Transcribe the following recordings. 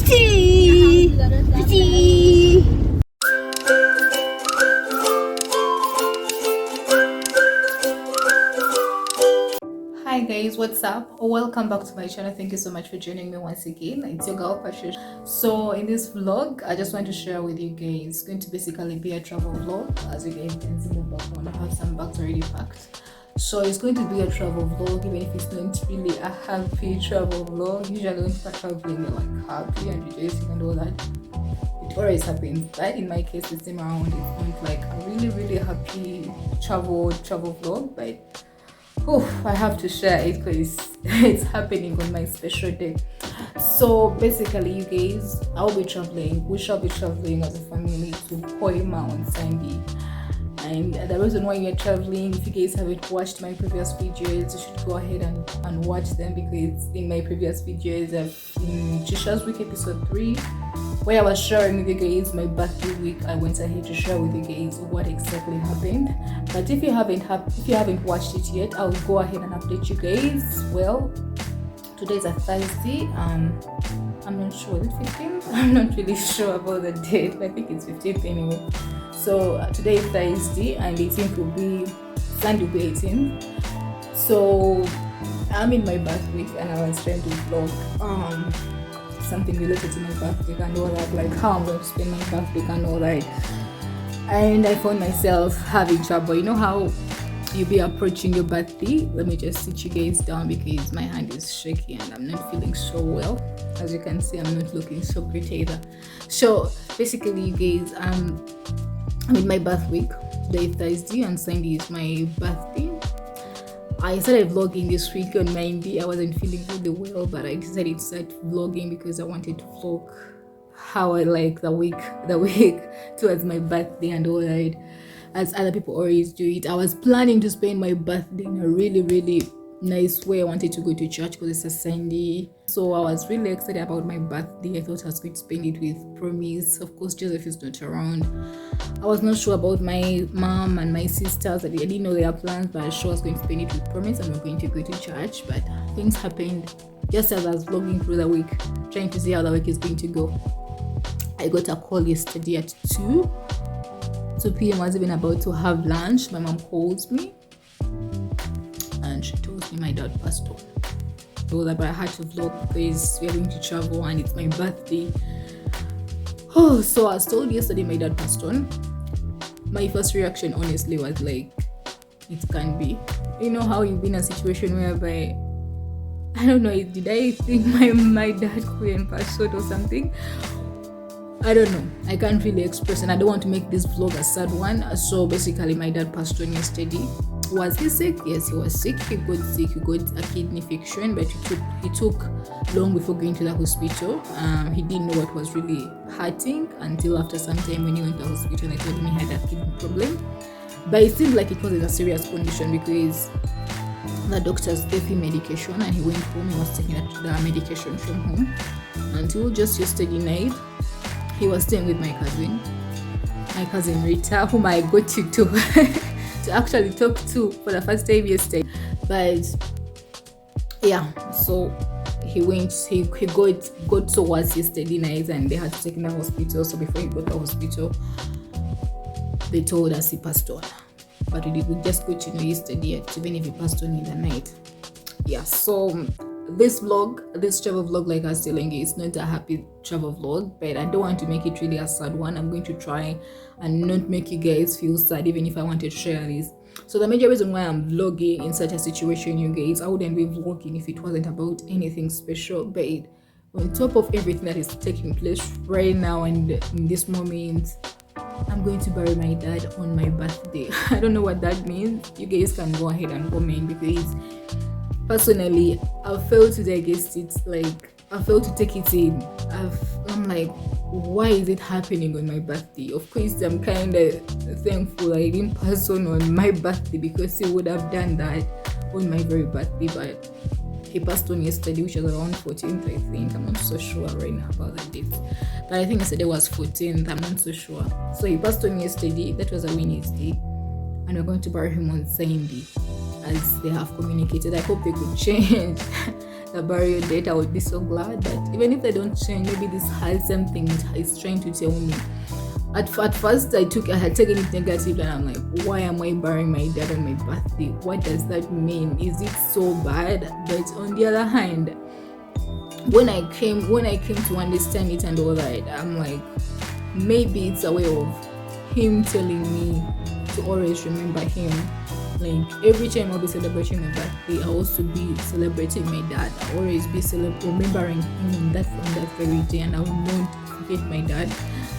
Tea. Tea. Hi guys, what's up? Welcome back to my channel. Thank you so much for joining me once again. It's your girl Patricia. So in this vlog, I just want to share with you guys. It's going to basically be a travel vlog. As you guys can see in the background, I have some bags already packed. So it's going to be a travel vlog, even if it's not really a happy travel vlog. Usually when people are traveling, they're like happy and rejoicing and all that. It always happens, but in my case this time around, it's not like a really happy travel vlog, but I have to share it because it's happening on my special day. So basically, you guys, we shall be traveling as a family to Hoima on Sunday. And the reason why you're traveling, if you guys haven't watched my previous videos, you should go ahead and watch them, because in my previous videos, in Trisha's week episode 3, where I was sharing with you guys my birthday week, I went ahead to share with you guys what exactly happened. But if you haven't watched it yet, I'll go ahead and update you guys. Well, today's a Thursday. I'm not sure, is it 15th? I'm not really sure about the date, but I think it's 15th anyway. So today is Thursday and 18th will be Sunday, will be 18th. So I'm in my birth week and I was trying to vlog something related to my birth week and all that, like how I'm going to spend my birth week and all that. And I found myself having trouble. You know how you be approaching your birthday? Let me just sit you guys down because my hand is shaky and I'm not feeling so well. As you can see, I'm not looking so great either. So basically, you guys, I'm in my birth week. Today is Thursday and Sunday is my birthday. I started vlogging this week on Monday. I wasn't feeling really well, but I decided to start vlogging because I wanted to vlog how I like the week towards my birthday and all that, as other people always do it. I was planning to spend my birthday in a really nice way. I wanted to go to church because it's a Sunday. So I was really excited about my birthday. I thought I was going to spend it with Promise. Of course, Joseph is not around. I was not sure about my mom and my sisters. I didn't know their plans, but I sure was going to spend it with Promise and we're going to go to church. But things happened just as I was vlogging through the week, trying to see how the week is going to go. I got a call yesterday at 2 p.m. I was even about to have lunch. My mom calls me and she told me my dad passed on. So that, but I had to vlog because we're going to travel and it's my birthday. So I was told yesterday my dad passed on. My first reaction honestly was like, it can't be. You know how you've been in a situation whereby, I don't know, did I think my dad couldn't pass on or something? I don't know. I can't really express, and I don't want to make this vlog a sad one. So basically, my dad passed on yesterday. Was he sick? Yes, he was sick. He got sick. He got a kidney infection, but he took long before going to the hospital. He didn't know what was really hurting until after some time when he went to the hospital. They told him he had a kidney problem, but it seemed like it wasn't a serious condition because the doctors gave him medication and he went home. He was taking the medication from home until just yesterday night. He was staying with my cousin Rita, whom I got to actually talk to for the first time yesterday. But yeah, so he got so worse yesterday night and they had to take him to the hospital. So before he got to the hospital, they told us he passed on. But we just got to know yesterday, even if he passed on in the night. Yeah, so this travel vlog, like I was telling you, it's not a happy travel vlog, but I don't want to make it really a sad one. I'm going to try and not make you guys feel sad, even if I wanted to share this. So the major reason why I'm vlogging in such a situation, you guys, I wouldn't be vlogging if it wasn't about anything special. But on top of everything that is taking place right now and in this moment, I'm going to bury my dad on my birthday. I don't know what that means. You guys can go ahead and comment, because personally, I failed to digest it. Like, I failed to take it in. I'm like, why is it happening on my birthday? Of course, I'm kind of thankful I didn't pass on my birthday, because he would have done that on my very birthday. But he passed on yesterday, which was around 14th, I think. I'm not so sure right now about the date. But I think yesterday was 14th. I'm not so sure. So he passed on yesterday. That was a Wednesday. And we're going to bury him on Sunday, as they have communicated. I hope they could change the burial date, I would be so glad. But even if they don't change, maybe this has something it's trying to tell me. At first, I had taken it negative, and I'm like, why am I burying my dad on my birthday? What does that mean? Is it so bad? But on the other hand, when I came to understand it and all that, I'm like, maybe it's a way of him telling me to always remember him. Like every time I'll be celebrating my birthday, I'll also be celebrating my dad. I'll always be remembering him on that very day, and I will not forget my dad.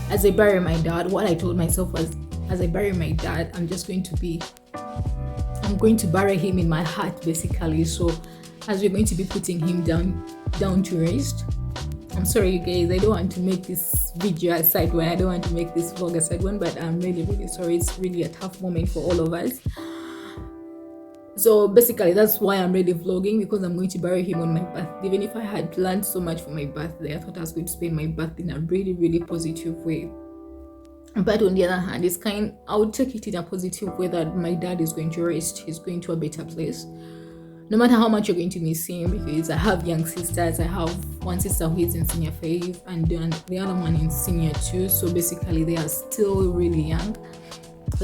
As I bury my dad, what I told myself was, as I bury my dad, I'm going to bury him in my heart, basically. So as we're going to be putting him down to rest. I'm sorry, you guys, I don't want to make this video a side one. I don't want to make this vlog a side one, but I'm really, really sorry. It's really a tough moment for all of us. So basically, that's why I'm really vlogging, because I'm going to bury him on my birthday. Even if I had planned so much for my birthday, I thought I was going to spend my birthday in a really, really positive way. But on the other hand, I would take it in a positive way that my dad is going to rest. He's going to a better place. No matter how much you're going to miss him, because I have young sisters. I have one sister who is in senior 5 and the other one in senior 2. So basically, they are still really young.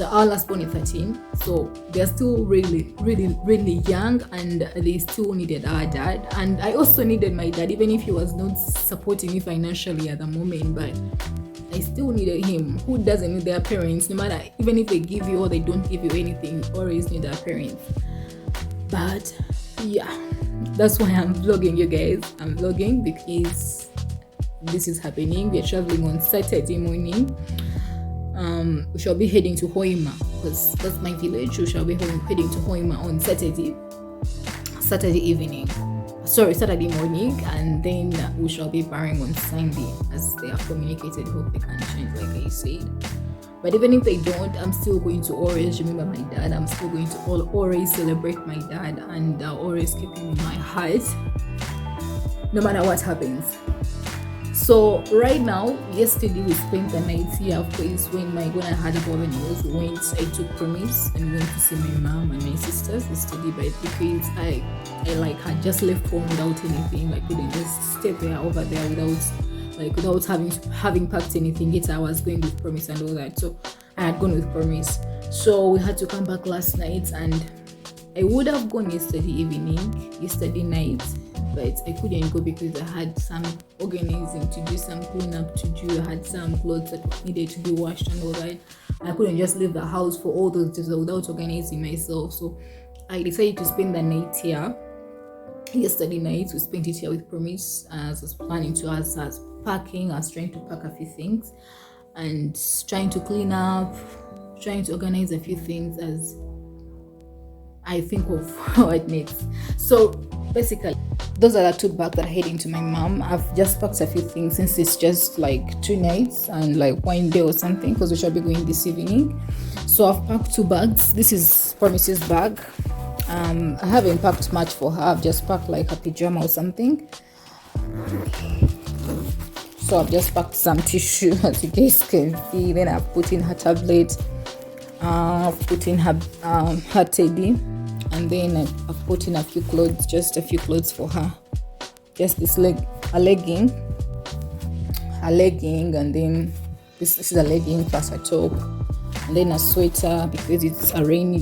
Our last born is 13, so they're still really, really, really young, and they still needed our dad. And I also needed my dad, even if he was not supporting me financially at the moment, but I still needed him. Who doesn't need their parents? No matter, even if they give you or they don't give you anything, you always need their parents. But yeah, that's why I'm vlogging, you guys. I'm vlogging because this is happening. We're traveling on Saturday morning. We shall be heading to Hoima, because that's my village. We shall be heading to Hoima on Saturday morning, and then we shall be burying on Sunday, as they have communicated. Hope they can change, like I said. But even if they don't, I'm still going to always remember my dad. I'm still going to always celebrate my dad, and always keep him in my heart, no matter what happens. So right now, yesterday we spent the night here. Of course, when I had about the news, I took Promise and went to see my mom and my sisters yesterday. But because I had just left home without anything, I couldn't just stay over there without having packed anything. Yet I was going with Promise and all that, so I had gone with Promise. So we had to come back last night, and I would have gone yesterday night, but I couldn't go because I had some organizing to do, some cleanup to do. I had some clothes that needed to be washed and all that. I couldn't just leave the house for all those days without organizing myself. So I decided to spend the night here. Yesterday night, we spent it here with Promise. As I was planning to, as I was packing, I was trying to pack a few things and trying to clean up, trying to organize a few things as I think of what next. So basically, those are the 2 bags that are heading to my mom. I've just packed a few things since it's just like 2 nights and like 1 day or something, because we shall be going this evening. So I've packed 2 bags. This is Promise's bag. I haven't packed much for her. I've just packed like a pajama or something. So I've just packed some tissue, as you guys can see. Then I've put in her tablet. I've put in her teddy. And then I've put in a few clothes for her. Just this a legging, and then this is a legging plus a top, and then a sweater because it's a rainy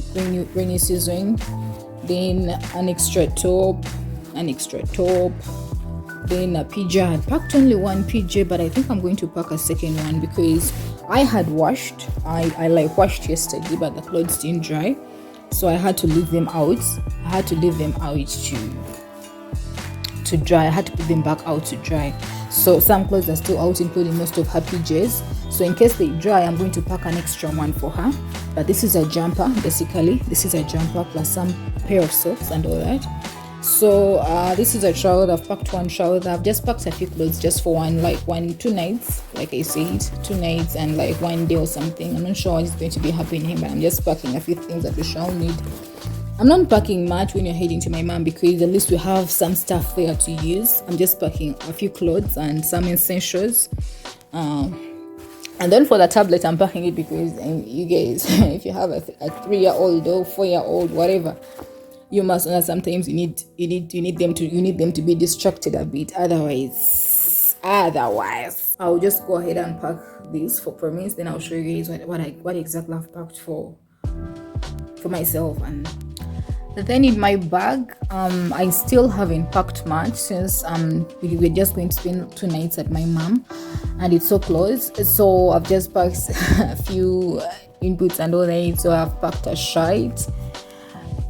season. Then an extra top, then a PJ. I had packed only 1 PJ, but I think I'm going to pack a second one because I had washed. I washed yesterday, but the clothes didn't dry. So I had to leave them out. To dry. I had to put them back out to dry. So some clothes are still out, including most of her PJs. So in case they dry, I'm going to pack an extra one for her. But this is a jumper, basically. This is a jumper plus some pair of socks and all that. So this is a trouser. I've packed 1 trouser. I've just packed a few clothes just for 2 nights, like I said, 2 nights and like 1 day or something. I'm not sure what's going to be happening, but I'm just packing a few things that we shall need. I'm not packing much when you're heading to my mom because at least we have some stuff there to use. I'm just packing a few clothes and some essentials. And then for the tablet, I'm packing it because you guys, if you have a 3-year-old or 4-year-old, whatever, You must know that sometimes you need them to be distracted a bit. Otherwise, I'll just go ahead and pack this for promise. Then I'll show you guys what exactly I've packed for myself. And then in my bag, I still haven't packed much since we're just going to spend 2 nights at my mom, and it's so close. So I've just packed a few inputs and all that. So I've packed a shirt,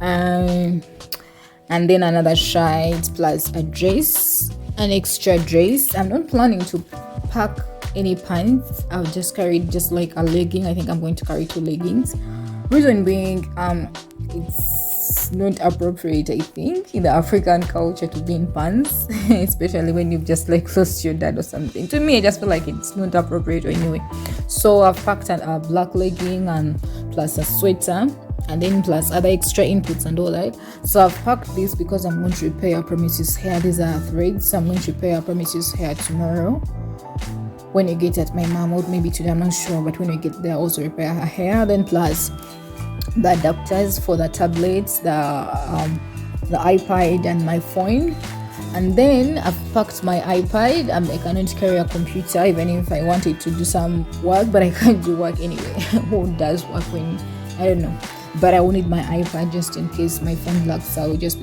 and then another shirt plus a dress, an extra dress. I'm not planning to pack any pants. I've just carried just like a legging. I think I'm going to carry 2 leggings. Reason being, it's not appropriate, I think, in the African culture to be in pants, especially when you've just like lost your dad or something. To me, I just feel like it's not appropriate anyway. So I've packed a black legging and plus a sweater, and then plus other extra inputs and all that. So I've packed this because I'm going to repair Promise's hair. These are threads, so I'm going to repair Promise's hair tomorrow when you get at my mom, or maybe today, I'm not sure, but when we get there, also repair her hair. Then plus the adapters for the tablets, the iPad and my phone. And then I've packed my iPad. I cannot carry a computer even if I wanted to do some work, but I can't do work anyway. Who does work when, I don't know. But I will need my iPad just in case my phone blacks out, just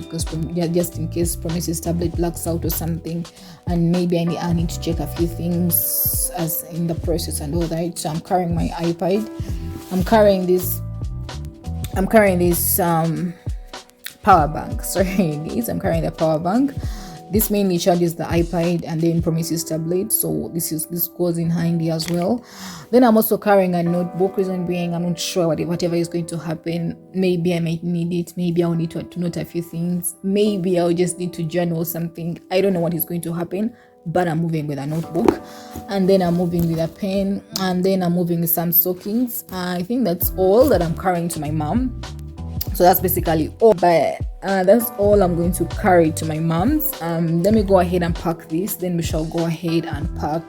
in case Promise's tablet blacks out or something, and maybe I need to check a few things as in the process and all that. So I'm carrying my iPad. I'm carrying this power bank. Sorry guys, I'm carrying the power bank. This mainly charges the iPad and then Promise's tablet, so this goes in handy as well. Then I'm also carrying a notebook. Reason being, I'm not sure whatever is going to happen. Maybe I might need it. Maybe I'll need to note a few things. Maybe I'll just need to journal something. I don't know what is going to happen, but I'm moving with a notebook, and then I'm moving with a pen, and then I'm moving with some stockings. I think that's all that I'm carrying to my mom. So that's basically all, but that's all I'm going to carry to my mom's. Let me go ahead and pack this, then we shall go ahead and pack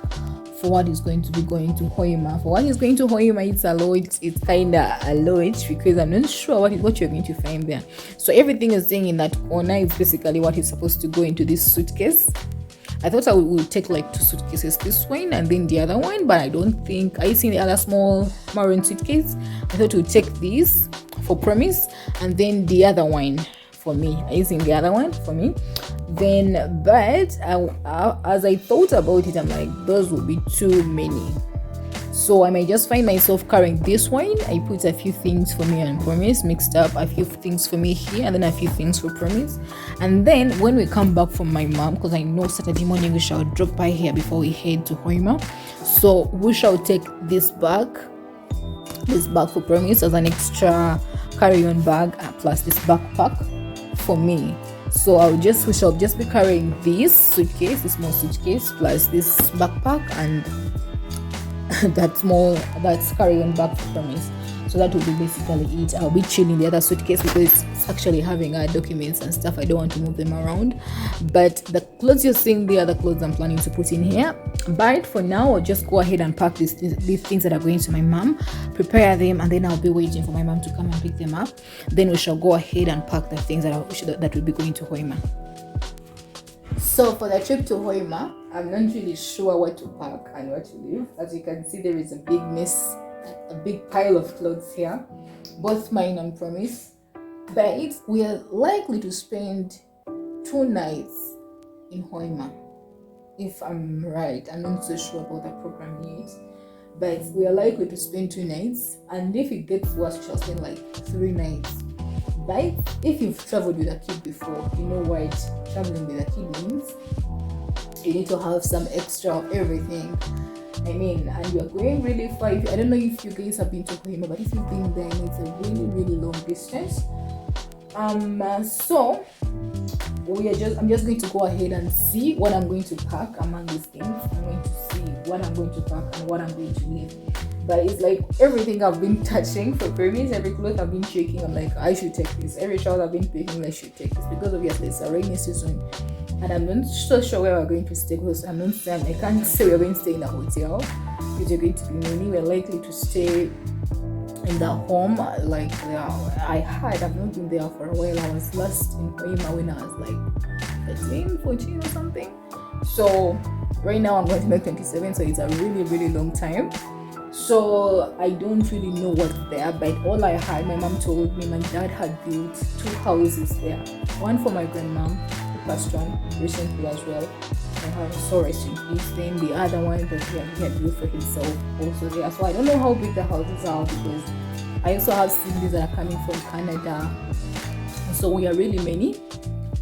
for what is going to be going to Hoima. For what is going to Hoima, it's a lot. It's kind of a lot because I'm not sure what you're going to find there. So everything is staying in that corner is basically what is supposed to go into this suitcase. I thought I would take like 2 suitcases, this one and then the other one, but I don't think I see the other small maroon suitcase. I thought we'd take this for Promise and then the other one for me. I using the other one for me. Then, but as I thought about it, I'm like, those will be too many. So I might just find myself carrying this one. I put a few things for me and Promise, mixed up a few things for me here and then a few things for Promise. And then when we come back from my mom, because I know Saturday morning we shall drop by here before we head to Hoima, so we shall take this bag for Promise as an extra carry-on bag, plus this backpack for me. So we shall just be carrying this small suitcase plus this backpack and that's carry-on bag for Promise. So that will be basically it. I'll be chilling the other suitcase because it's actually having documents and stuff. I don't want to move them around. But the clothes you're seeing there are the clothes I'm planning to put in here. But for now, I'll just go ahead and pack these things that are going to my mom, prepare them, and then I'll be waiting for my mom to come and pick them up. Then we shall go ahead and pack the things that will be going to Hoima. So for the trip to Hoima, I'm not really sure what to pack and what to leave. As you can see, there is a big mess, a big pile of clothes here, both mine and Promise. But we are likely to spend 2 nights in Hoima, if I'm right. I'm not so sure about the program yet, but we are likely to spend 2 nights, and if it gets worse, we shall spend like 3 nights. But if you've traveled with a kid before, you know what traveling with a kid means. You need to have some extra of everything. I mean, and you're going really far. I don't know if you guys have been to Hoima, but if you've been there, it's a really, really long distance. So I'm just going to go ahead and see what I'm going to pack among these things. I'm going to see what I'm going to pack and what I'm going to leave. But it's like everything I've been touching for Promise, every cloth I've been checking, I'm like, I should take this. Every shower I've been picking, I should take this, because obviously it's a rainy season and I'm not so sure where we're going to stay, because I can't say we're going to stay in a hotel because you're going to be many. We're likely to stay in the home. Like I've not been there for a while. I was last in Hoima when I was like 13, 14 or something. So right now I'm going to make 27, so it's a really, really long time. So I don't really know what's there, but all I had, my mom told me my dad had built 2 houses there. One for my grandmom, who passed on recently as well. And her so rest in peace. Then the other one that he had built for himself also there. So I don't know how big the houses are, because I also have siblings that are coming from Canada. So we are really many.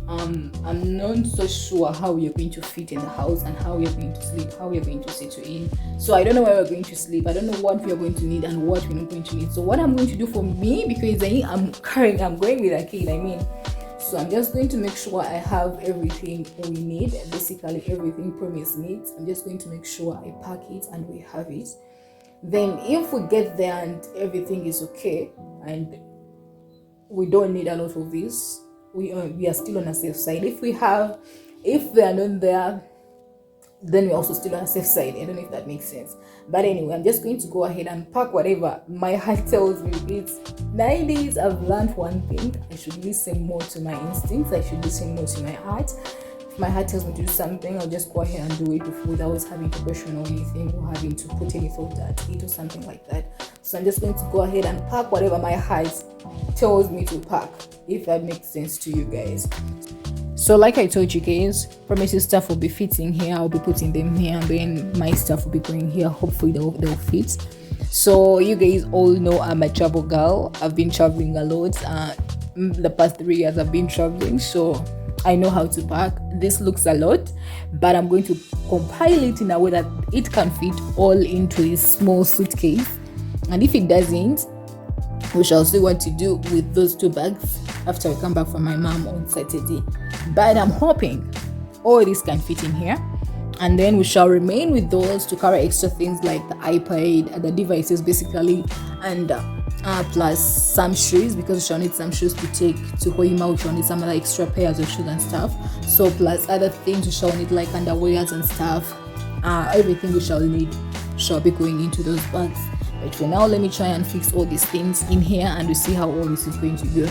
I'm not so sure how we are going to fit in the house and how we are going to sleep, how we are going to settle in. So I don't know where we're going to sleep. I don't know what we are going to need and what we're not going to need. So what I'm going to do for me, because I'm going with a kid, so I'm just going to make sure I have everything we need, basically everything Promise needs. I'm just going to make sure I pack it and we have it. Then if we get there and everything is okay and we don't need a lot of this, we are still on a safe side. If they are not there, then we're also still on a safe side. I don't know if that makes sense. But anyway, I'm just going to go ahead and pack whatever my heart tells me. It's 90s. I've learned one thing. I should listen more to my instincts. I should listen more to my heart. If my heart tells me to do something, I'll just go ahead and do it without having to question or anything, or having to put any thought at it or something like that. So I'm just going to go ahead and pack whatever my heart tells me to pack, if that makes sense to you guys. So like I told you guys, Promise's stuff will be fitting here. I'll be putting them here, and then my stuff will be going here. Hopefully they'll fit. So you guys all know I'm a travel girl. I've been traveling a lot. The past 3 years I've been traveling, so I know how to pack. This looks a lot, but I'm going to compile it in a way that it can fit all into this small suitcase. And if it doesn't, we shall see what to do with those 2 bags after we come back from my mom on Saturday. But I'm hoping all this can fit in here, and then we shall remain with those to carry extra things like the iPad, the devices basically, and plus some shoes, because we shall need some shoes to take to Hoima. We shall need some other extra pairs of shoes and stuff. So plus other things we shall need, like underwears and stuff. Everything we shall need shall be going into those bags. But for now, let me try and fix all these things in here, and we see how all this is going to go.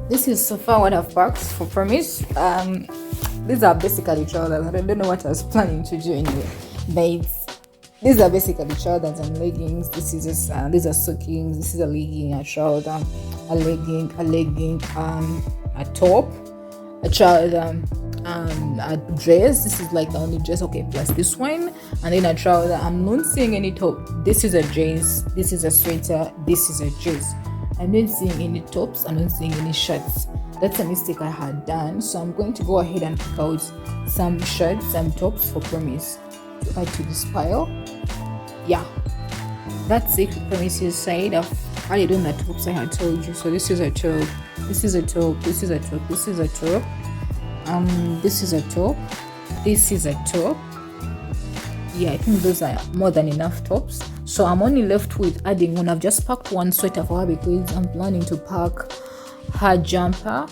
This is so far what I've packed for Promise. These are basically trousers. I don't know what I was planning to do anyway, but these are basically trousers and leggings. These are stockings. This is a legging, a trouser, a legging, a top, a trouser, a dress. This is like the only dress, okay, plus this one, and then a trouser. I'm not seeing any top. This is a dress, this is a sweater, this is a dress. I'm not seeing any tops, I'm not seeing any shirts. That's a mistake I had done, so I'm going to go ahead and pick out some shirts, some tops for Promise to add to this pile. Yeah, that's it for Promise's side. I've already done the tops I had told you. So this is a top, this is a top, this is a top, this is a top, this is a top, this is a top. Yeah, I think those are more than enough tops. So I'm only left with adding one. I've just packed one sweater for her because I'm planning to pack her jumper.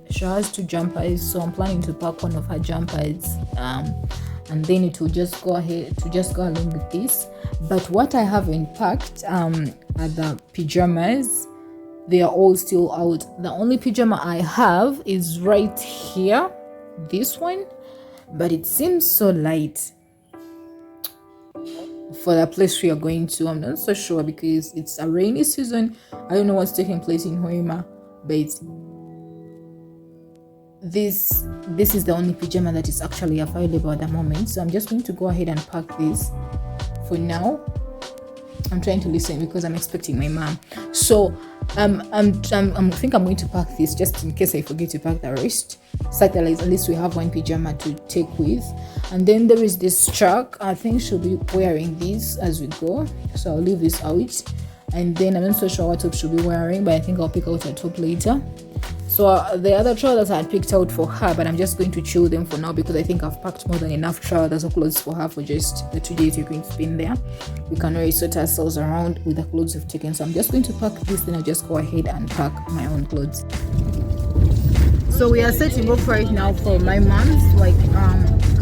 She has 2 jumpers, so I'm planning to pack one of her jumpers, and then it will just go along with this. But what I haven't packed are the pajamas. They are all still out. The only pajama I have is right here, this one, but it seems so light for the place we are going to. I'm not so sure because it's a rainy season. I don't know what's taking place in Hoima, but this is the only pajama that is actually available at the moment. So I'm just going to go ahead and pack this for now. I'm trying to listen because I'm expecting my mom. So I think I'm going to pack this just in case I forget to pack the rest, so that at least we have one pajama to take with. And then there is this truck. I think she'll be wearing this as we go, so I'll leave this out. And then I'm not so sure what top she'll be wearing, but I think I'll pick out her top later. So the other trousers I had picked out for her, but I'm just going to chill them for now because I think I've packed more than enough trousers or clothes for her for just the 2 days we're going to spend there. We can already sort ourselves around with the clothes we've taken. So I'm just going to pack this, then I'll just go ahead and pack my own clothes. So we are setting off right now for my mom's.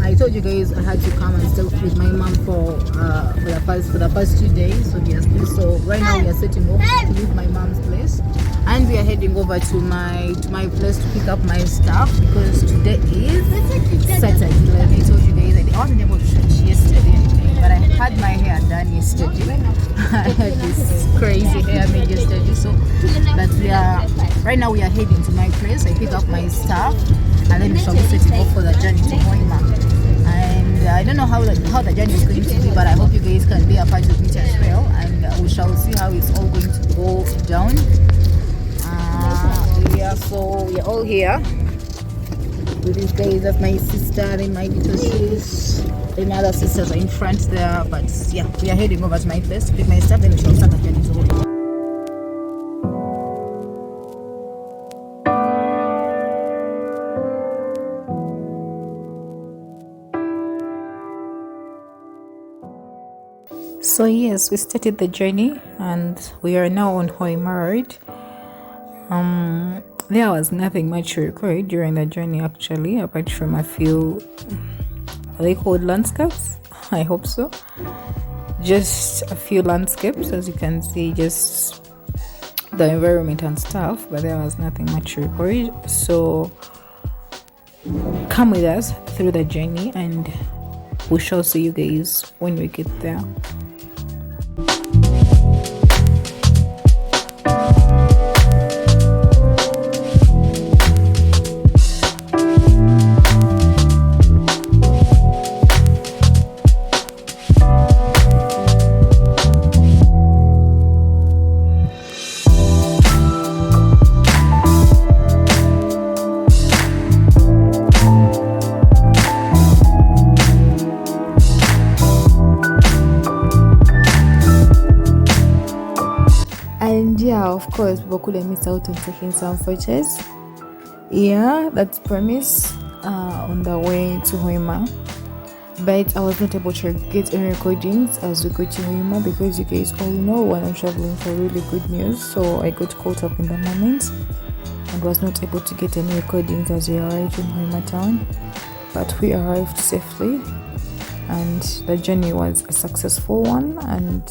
I told you guys I had to come and stay with my mom for the first 2 days, obviously. So right now we are setting off to leave my mom's place, and we are heading over to my place to pick up my stuff because today is Saturday. Like I told you guys, I wasn't able to shoot yesterday, but I had my hair done yesterday. I had this crazy hair made yesterday. So but right now we are heading to my place. I pick up my stuff, and then we shall be setting off for the journey to Hoima. And I don't know how the journey is going to be, but I hope you guys can be a part of it as well, and we shall see how it's all going to go down. So we're all here with these guys. That's my sister and my little sis. And my other sisters are in front there, but yeah, we are heading over to my place to pick my stuff, then we shall start the journey to Hoima. So yes, we started the journey and we are now on Hoima Road. There was nothing much required during the journey actually, apart from a few, are they called landscapes? I hope so. Just a few landscapes, as you can see, just the environment and stuff, but there was nothing much required. So come with us through the journey and we shall see you guys when we get there. And yeah, of course, people couldn't miss out on taking some photos. Yeah, that's promise on the way to Hoima. But I was not able to get any recordings as we go to Hoima because you guys all know when I'm traveling for really good news. So I got caught up in the moment and was not able to get any recordings as we arrived in Hoima town. But we arrived safely and the journey was a successful one, and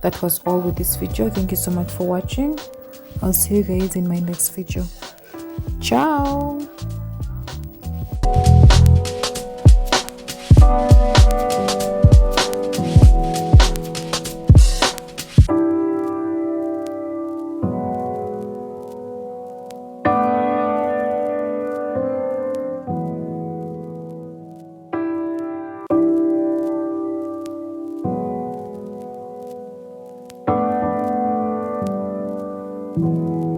that was all with this video. Thank you so much for watching. I'll see you guys in my next video. Ciao.